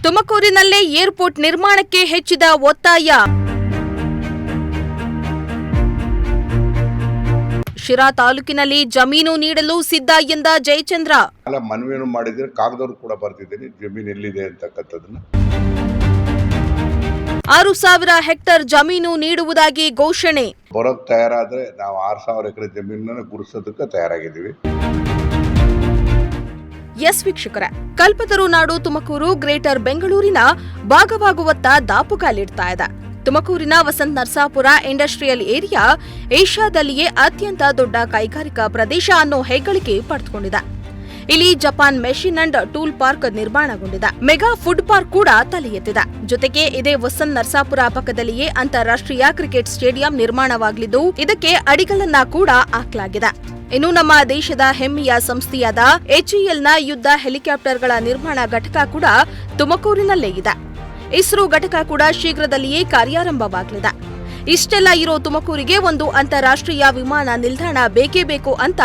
ತುಮಕೂರಿನಲ್ಲೇ airport ನಿರ್ಮಾಣಕ್ಕೆ ಹೆಚ್ಚಿದ ಒತ್ತಾಯ. ಶಿರಾ ತಾಲೂಕಿನಲ್ಲಿ ಜಮೀನು ನೀಡಲು ಸಿದ್ಧ ಎಂದ ಜಯಚಂದ್ರ. ಮನವಿಯನ್ನು ಮಾಡಿದ್ರೆ ಕಾಗದವರು ಕೂಡ ಬರ್ತಿದ್ದೀನಿ ಜಮೀನು ಎಲ್ಲಿದೆ ಅಂತಕ್ಕಂಥದ್ದನ್ನ. 6,000 ಹೆಕ್ಟೇರ್ ಜಮೀನು ನೀಡುವುದಾಗಿ ಘೋಷಣೆ. ಬರೋಕ್ ತಯಾರಾದ್ರೆ ನಾವು 6,000 ಎಕರೆ ಜಮೀನನ್ನು ಗುರುಸೋದಕ್ಕೆ ತಯಾರಾಗಿದ್ದೀವಿ. ಎಸ್ ವೀಕ್ಷಕರೇ, ಕಲ್ಪತರು ನಾಡು ತುಮಕೂರು ಗ್ರೇಟರ್ ಬೆಂಗಳೂರಿನ ಭಾಗವಾಗುವತ್ತ ದಾಪುಗಾಲಿಡ್ತಾ ಇದೆ. ತುಮಕೂರಿನ ವಸಂತ ನರಸಾಪುರ ಇಂಡಸ್ಟ್ರಿಯಲ್ ಏರಿಯಾ ಏಷ್ಯಾದಲ್ಲಿಯೇ ಅತ್ಯಂತ ದೊಡ್ಡ ಕೈಗಾರಿಕಾ ಪ್ರದೇಶ ಅನ್ನೋ ಹೆಗ್ಗಳಿಕೆ ಪಡೆದುಕೊಂಡಿದೆ. ಇಲ್ಲಿ Japan machine and tool park ನಿರ್ಮಾಣಗೊಂಡಿದೆ. ಮೆಗಾ ಫುಡ್ ಪಾರ್ಕ್ ಕೂಡ ತಲೆ ಎತ್ತಿದೆ. ಜೊತೆಗೆ ಇದೇ ವಸಂತ ನರಸಾಪುರ ಪಕ್ಕದಲ್ಲಿಯೇ ಅಂತಾರಾಷ್ಟ್ರೀಯ ಕ್ರಿಕೆಟ್ ಸ್ಟೇಡಿಯಂ ನಿರ್ಮಾಣವಾಗಲಿದ್ದು ಇದಕ್ಕೆ ಅಡಿಗಲನ್ನ ಕೂಡ ಹಾಕಲಾಗಿದೆ. ಇನ್ನು ನಮ್ಮ ದೇಶದ ಹೆಮ್ಮೆಯ ಸಂಸ್ಥೆಯಾದ HALನ ಯುದ್ಧ ಹೆಲಿಕಾಪ್ಟರ್ಗಳ ನಿರ್ಮಾಣ ಘಟಕ ಕೂಡ ತುಮಕೂರಿನಲ್ಲೇ ಇದೆ. ಇಸ್ರೋ ಘಟಕ ಕೂಡ ಶೀಘ್ರದಲ್ಲಿಯೇ ಕಾರ್ಯಾರಂಭವಾಗಲಿದೆ. ಇಷ್ಟೆಲ್ಲ ಇರೋ ತುಮಕೂರಿಗೆ ಒಂದು ಅಂತಾರಾಷ್ಟ್ರೀಯ ವಿಮಾನ ನಿಲ್ದಾಣ ಬೇಕೇ ಬೇಕು ಅಂತ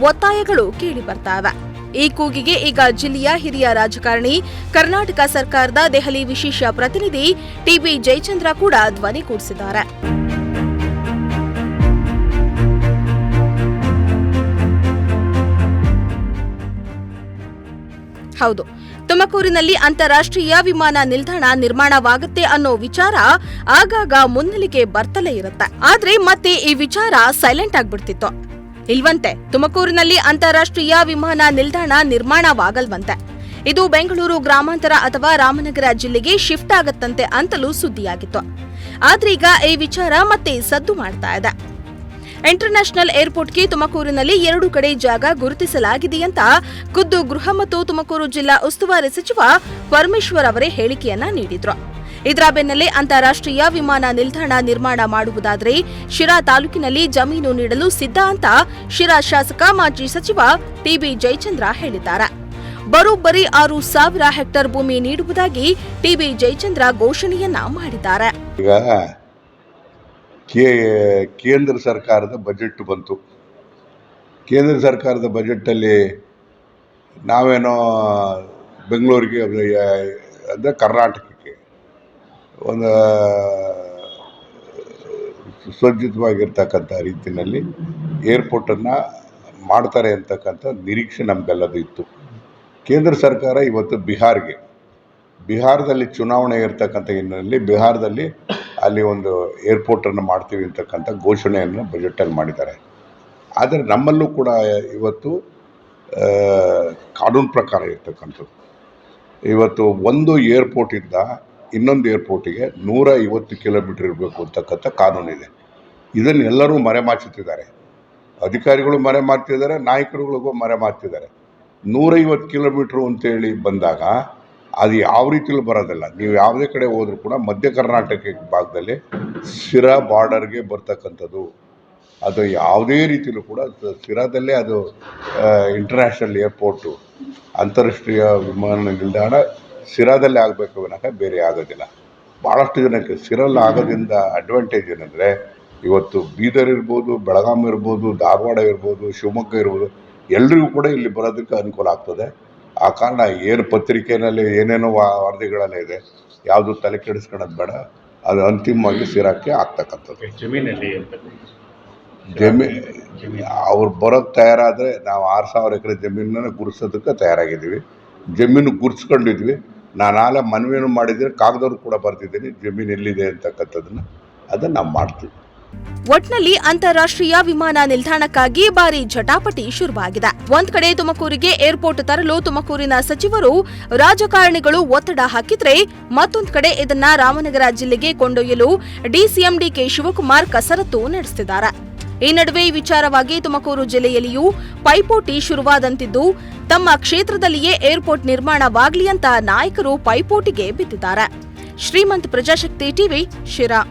ಒತ್ತಾಯಗಳು ಕೇಳಿ ಬರ್ತಾವೆ. ಈ ಕೂಗಿಗೆ ಈಗ ಜಿಲ್ಲೆಯ ಹಿರಿಯ ರಾಜಕಾರಣಿ, ಕರ್ನಾಟಕ ಸರ್ಕಾರದ ದೆಹಲಿ ವಿಶೇಷ ಪ್ರತಿನಿಧಿ TB ಜಯಚಂದ್ರ ಕೂಡ ಧ್ವನಿಗೂಡಿಸಿದ್ದಾರೆ. ಹೌದು, ತುಮಕೂರಿನಲ್ಲಿ ಅಂತಾರಾಷ್ಟ್ರೀಯ ವಿಮಾನ ನಿಲ್ದಾಣ ನಿರ್ಮಾಣವಾಗುತ್ತೆ ಅನ್ನೋ ವಿಚಾರ ಆಗಾಗ ಮುನ್ನೆಲೆಗೆ ಬರ್ತಲೇ ಇರುತ್ತೆ. ಆದ್ರೆ ಮತ್ತೆ ಈ ವಿಚಾರ ಸೈಲೆಂಟ್ ಆಗ್ಬಿಡ್ತಿತ್ತು. ಇಲ್ವಂತೆ, ತುಮಕೂರಿನಲ್ಲಿ ಅಂತಾರಾಷ್ಟ್ರೀಯ ವಿಮಾನ ನಿಲ್ದಾಣ ನಿರ್ಮಾಣವಾಗಲ್ವಂತೆ. ಇದು ಬೆಂಗಳೂರು ಗ್ರಾಮಾಂತರ ಅಥವಾ ರಾಮನಗರ ಜಿಲ್ಲೆಗೆ ಶಿಫ್ಟ್ ಆಗತ್ತಂತೆ ಅಂತಲೂ ಸುದ್ದಿಯಾಗಿತ್ತು. ಆದ್ರೀಗ ಈ ವಿಚಾರ ಮತ್ತೆ ಸದ್ದು ಮಾಡ್ತಾ ಇದೆ. ಇಂಟರ್ನ್ಯಾಷನಲ್ ಏರ್ಪೋರ್ಟ್ಗೆ ತುಮಕೂರಿನಲ್ಲಿ 2 ಕಡೆ ಜಾಗ ಗುರುತಿಸಲಾಗಿದೆಯಂತ ಖುದ್ದು ಗೃಹ ಮತ್ತು ತುಮಕೂರು ಜಿಲ್ಲಾ ಉಸ್ತುವಾರಿ ಸಚಿವ ಪರಮೇಶ್ವರ್ ಅವರೇ ಹೇಳಿಕೆಯನ್ನ ನೀಡಿದ್ರು. ಇದರ ಬೆನ್ನಲ್ಲೇ ಅಂತಾರಾಷ್ಟ್ರೀಯ ವಿಮಾನ ನಿಲ್ದಾಣ ನಿರ್ಮಾಣ ಮಾಡುವುದಾದರೆ ಶಿರಾ ತಾಲೂಕಿನಲ್ಲಿ ಜಮೀನು ನೀಡಲು ಸಿದ್ಧ ಅಂತ ಶಿರಾ ಶಾಸಕ ಮಾಜಿ ಸಚಿವ TB ಜಯಚಂದ್ರ ಹೇಳಿದ್ದಾರೆ. ಬರೋಬ್ಬರಿ 6,000 ಹೆಕ್ಟೇರ್ ಭೂಮಿ ನೀಡುವುದಾಗಿ TB ಜಯಚಂದ್ರ ಘೋಷಣೆಯನ್ನ ಮಾಡಿದ್ದಾರೆ. ಕೇಂದ್ರ ಸರ್ಕಾರದ ಬಜೆಟ್ ಬಂತು. ಕೇಂದ್ರ ಸರ್ಕಾರದ ಬಜೆಟಲ್ಲಿ ನಾವೇನೋ ಬೆಂಗಳೂರಿಗೆ ಅಂದರೆ ಕರ್ನಾಟಕಕ್ಕೆ ಒಂದು ಸುಸಜ್ಜಿತವಾಗಿರ್ತಕ್ಕಂಥ ರೀತಿಯಲ್ಲಿ ಏರ್ಪೋರ್ಟನ್ನು ಮಾಡ್ತಾರೆ ಅಂತಕ್ಕಂಥ ನಿರೀಕ್ಷೆ ನಮಗೆಲ್ಲದು ಇತ್ತು. ಕೇಂದ್ರ ಸರ್ಕಾರ ಇವತ್ತು ಬಿಹಾರದಲ್ಲಿ ಚುನಾವಣೆ ಇರ್ತಕ್ಕಂಥ ಹಿನ್ನೆಲೆಯಲ್ಲಿ ಬಿಹಾರದಲ್ಲಿ ಅಲ್ಲಿ ಒಂದು ಏರ್ಪೋರ್ಟನ್ನು ಮಾಡ್ತೀವಿ ಅಂತಕ್ಕಂಥ ಘೋಷಣೆಯನ್ನು ಬಜೆಟಲ್ಲಿ ಮಾಡಿದ್ದಾರೆ. ಆದರೆ ನಮ್ಮಲ್ಲೂ ಕೂಡ ಇವತ್ತು ಕಾನೂನು ಪ್ರಕಾರ ಇರ್ತಕ್ಕಂಥದ್ದು, ಇವತ್ತು ಒಂದು ಏರ್ಪೋರ್ಟಿಂದ ಇನ್ನೊಂದು ಏರ್ಪೋರ್ಟಿಗೆ 150 ಕಿಲೋಮೀಟರ್ ಇರಬೇಕು ಅಂತಕ್ಕಂಥ ಕಾನೂನಿದೆ. ಇದನ್ನೆಲ್ಲರೂ ಮರೆಮಾಚುತ್ತಿದ್ದಾರೆ. ಅಧಿಕಾರಿಗಳು ಮರೆಮಾಚ್ತಿದ್ದಾರೆ, ನಾಯಕರುಗಳಿಗೂ ಮರೆಮಾಚ್ತಿದ್ದಾರೆ. 150 ಕಿಲೋಮೀಟ್ರು ಅಂತೇಳಿ ಬಂದಾಗ ಅದು ಯಾವ ರೀತಿಯಲ್ಲೂ ಬರೋದಿಲ್ಲ. ನೀವು ಯಾವುದೇ ಕಡೆ ಹೋದ್ರೂ ಕೂಡ ಮಧ್ಯ ಕರ್ನಾಟಕ ಭಾಗದಲ್ಲಿ ಶಿರಾ ಬಾರ್ಡರ್ಗೆ ಬರ್ತಕ್ಕಂಥದ್ದು. ಅದು ಯಾವುದೇ ರೀತಿಯಲ್ಲೂ ಕೂಡ ಶಿರಾದಲ್ಲೇ ಅದು ಇಂಟರ್ನ್ಯಾಷನಲ್ ಏರ್ಪೋರ್ಟು, ಅಂತಾರಾಷ್ಟ್ರೀಯ ವಿಮಾನ ನಿಲ್ದಾಣ ಶಿರಾದಲ್ಲೇ ಆಗಬೇಕು ವಿನಃ ಬೇರೆ ಆಗೋದಿಲ್ಲ. ಭಾಳಷ್ಟು ಜನಕ್ಕೆ ಶಿರಲ್ಲಿ ಆಗೋದ್ರಿಂದ ಅಡ್ವಾಂಟೇಜ್ ಏನಂದರೆ, ಇವತ್ತು ಬೀದರ್ ಇರ್ಬೋದು, ಬೆಳಗಾಂ ಇರ್ಬೋದು, ಧಾರವಾಡ ಇರ್ಬೋದು, ಶಿವಮೊಗ್ಗ ಇರ್ಬೋದು, ಎಲ್ರಿಗೂ ಕೂಡ ಇಲ್ಲಿ ಬರೋದಕ್ಕೆ ಅನುಕೂಲ ಆಗ್ತದೆ. ಆ ಕಾರಣ ಏನು ಪತ್ರಿಕೆಯಲ್ಲಿ ಏನೇನೋ ವರದಿಗಳೆಲ್ಲ ಇದೆ, ಯಾವುದು ತಲೆ ಕೆಡಿಸ್ಕೊಳ್ಳೋದು ಬೇಡ. ಅದು ಅಂತಿಮವಾಗಿ ಶಿರಾಕ್ಕೆ ಆಗ್ತಕ್ಕಂಥದ್ದು. ಅವ್ರು ಬರೋಕ್ಕೆ ತಯಾರಾದರೆ ನಾವು 6,000 ಎಕರೆ ಜಮೀನನ್ನು ಗುರುಸೋದಕ್ಕೆ ತಯಾರಾಗಿದ್ದೀವಿ. ಜಮೀನು ಗುರ್ಸ್ಕೊಂಡಿದ್ವಿ. ನಾನು ಮನವಿಯನ್ನು ಮಾಡಿದರೆ ಕಾಗದವರು ಕೂಡ ಬರ್ತಿದ್ದೀನಿ ಜಮೀನು ಎಲ್ಲಿದೆ ಅಂತಕ್ಕಂಥದ್ದನ್ನು. ಅದನ್ನು ನಾವು ಮಾಡ್ತೀವಿ. ಒಟ್ನಲ್ಲಿ ಅಂತಾರಾಷ್ಟ್ರೀಯ ವಿಮಾನ ನಿಲ್ದಾಣಕ್ಕಾಗಿ ಭಾರಿ ಜಟಾಪಟಿ ಶುರುವಾಗಿದೆ. ಒಂದ್ ಕಡೆ ತುಮಕೂರಿಗೆ ಏರ್ಪೋರ್ಟ್ ತರಲು ತುಮಕೂರಿನ ಸಚಿವರು, ರಾಜಕಾರಣಿಗಳು ಒತ್ತಡ ಹಾಕಿದ್ರೆ, ಮತ್ತೊಂದು ಕಡೆ ಇದನ್ನ ರಾಮನಗರ ಜಿಲ್ಲೆಗೆ ಕೊಂಡೊಯ್ಯಲು DCM DK ಶಿವಕುಮಾರ್ ಕಸರತ್ತು ನಡೆಸುತ್ತಿದ್ದಾರೆ. ಈ ನಡುವೆ ಈ ವಿಚಾರವಾಗಿ ತುಮಕೂರು ಜಿಲ್ಲೆಯಲ್ಲಿಯೂ ಪೈಪೋಟಿ ಶುರುವಾದಂತಿದ್ದು, ತಮ್ಮ ಕ್ಷೇತ್ರದಲ್ಲಿಯೇ ಏರ್ಪೋರ್ಟ್ ನಿರ್ಮಾಣವಾಗಲಿ ಅಂತ ನಾಯಕರು ಪೈಪೋಟಿಗೆ ಬಿದ್ದಿದ್ದಾರೆ. ಶ್ರೀಮಂತ್ ಪ್ರಜಾಶಕ್ತಿ TV, ಶಿರಾ.